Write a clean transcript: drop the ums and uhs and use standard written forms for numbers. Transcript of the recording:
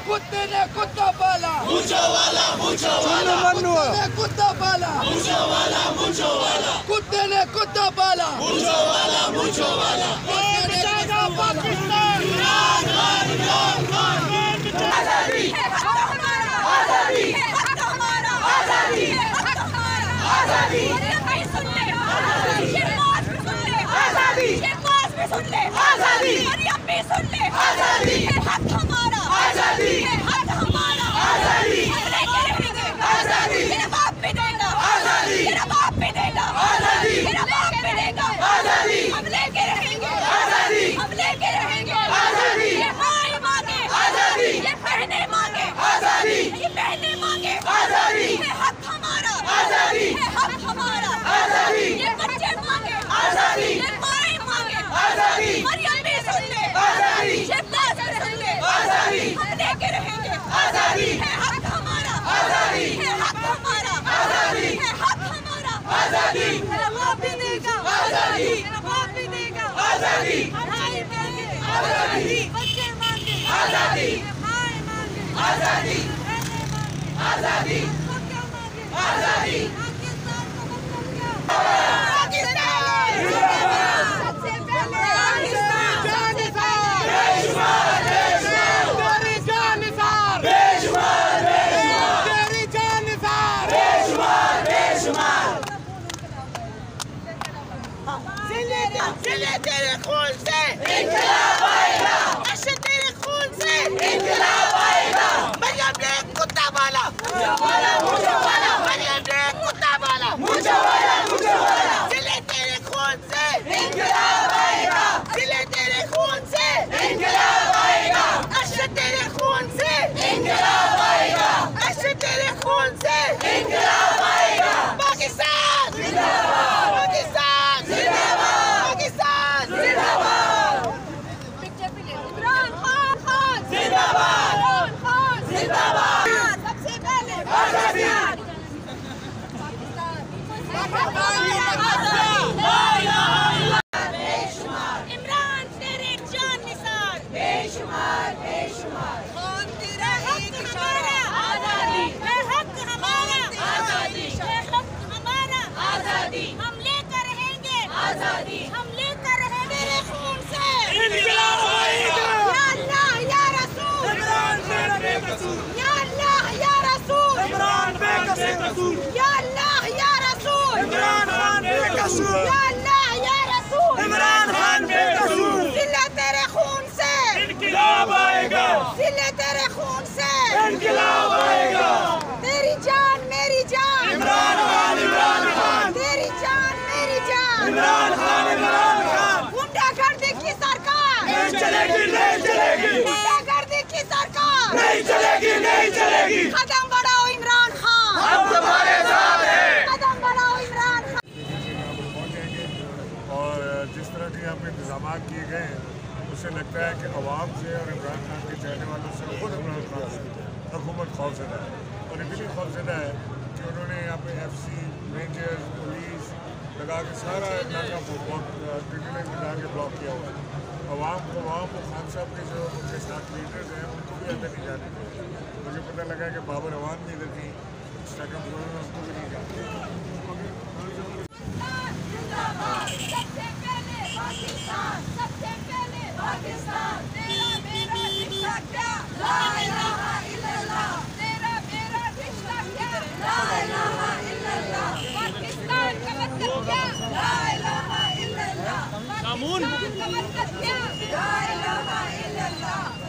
कुत्ते ने कुत्ता पाला, मुझो वाला, मुझो वाला, कुत्ते ने कुत्ता पाला, मुझो वाला, मुझो वाला, कुत्ते ने कुत्ता पाला, मुझो वाला, मुझो वाला। पाकिस्तान आजादी, आजादी, आजादी, आजादी, आजादी, आजादी, आजादी, हक हमारा, आजादी, हक हमारा, आजादी, आजादी, मेरा बाप भी देगा, आजादी, मेरा बाप भी देगा, आजादी, मेरा बाप भी देगा, आजादी, हम लेके रहेंगे, आजादी, हम लेके रहेंगे, आजादी, ये माँ मांगे, आजादी, ये बहनें मांगे, आजादी, ये बहनें मांगे, आजादी, ये हक हमारा, आजादी, ये हक हमारा, आजादी, ये बच्चे मांगे, आजादी, ये माँ मांगे, आजादी, मरियम भी सुन ले, आजादी, ये बात सुन ले, आजादी, हम लेके रहेंगे, आजादी, ये हक हमारा, आजादी, ये हक हमारा, आजादी, ये हक हमारा, आजादी, मेरा बाप भी देगा, आजादी, मेरा बाप भी देगा, आजादी, भाई मांगे, आजादी, बच्चे मांगे, आजादी, भाई मांगे, आजादी, बहनें मांगे, आजादी, सब क्या मांगे, आजादी, पाकिस्तान को मतलब क्या, पाकिस्तान, सबसे पहले पाकिस्तान, बेशुमार, तेरी जान निसार, बेशुमार, तेरी जान निसार, बेशुमार, जिले तेरे खून से इंकलाब आएगा, नशे तेरे खून से इंकलाब आएगा, मरियम ने कुत्ता पाला, मुझो वाला, मुझो वाला, मरियम ने कुत्ता पाला, मुझो वाला, मुझो वाला, जिले तेरे खून से इंकलाब आएगा, जिले तेरे खून से इंकलाब आएगा, नशे तेरे खून से इंकलाब आएगा, नशे तेरे खून से इंकलाब आएगा, पाकिस्तान जिंदाबाद, पाकिस्तान जिंदाबाद, पाकिस्तान जिंदाबाद, इमरान खान जिंदाबाद, इमरान खान जिंदाबाद, सबसे पहले पाकिस्तान, इमरान तेरे जान निसार, बेशुमार, बेशुमार, खान तेरा एक इशारा, आजादी, हक हमारा, आजादी, हक हमारा, आजादी, हम लेकर रहेंगे, आजादी, हम लेकर रहेंगे, तेरे खून से इंकलाब आएगा, या अल्लाह या रसूल, इमरान तेरा बेकसूर, या अल्लाह या रसूल, इमरान बेकसूर, या अल्लाह या रसूल, इमरान खान बेकसूर, या अल्लाह या रसूल, इमरान खान बेकसूर, जिले तेरे खून से इंकलाब आएगा, जिले तेरे खून से इंकलाब आएगा, तेरी जान मेरी जान, इमरान खान, इमरान खान, तेरी जान मेरी जान, इमरान खान, इमरान खान, गुंडागर्दी की सरकार नहीं चलेगी, नहीं चलेगी, गुंडागर्दी की सरकार नहीं चलेगी, नहीं चलेगी, कदम बढ़ाओ इमरान खान, हम तुम्हारे साथ हैं, कदम बढ़ाओ इमरान खान। पहुँचेंगे और जिस तरह के यहाँ पे इंतजाम किए गए हैं उससे लगता है कि अवाम से और इमरान खान के चाहने वालों से खुद इमरान खान से हुकूमत खौफजदा है और इतनी खौफजदा है कि उन्होंने यहाँ पे FC, रेंजर्स, पुलिस लगा के सारा इलाका लगा के ब्लॉक किया हुआ है। अवाम को खान साहब के जो उनके साथ लीडर्स हैं उनको भी अंदर नहीं जाने देते। मुझे पता लगा कि बाबर अवान भी इधर थी, उनको भी नहीं जाते। सबसे पहले पाकिस्तान, सबसे पहले पाकिस्तान, तेरा मेरा रिश्ता क्या, ला इलाहा इल्लल्लाह, तेरा मेरा रिश्ता क्या, ला इलाहा इल्लल्लाह, पाकिस्तान का मतलब क्या, ला इलाहा इल्लल्लाह, पाकिस्तान का मतलब क्या, ला इलाहा इल्लल्लाह।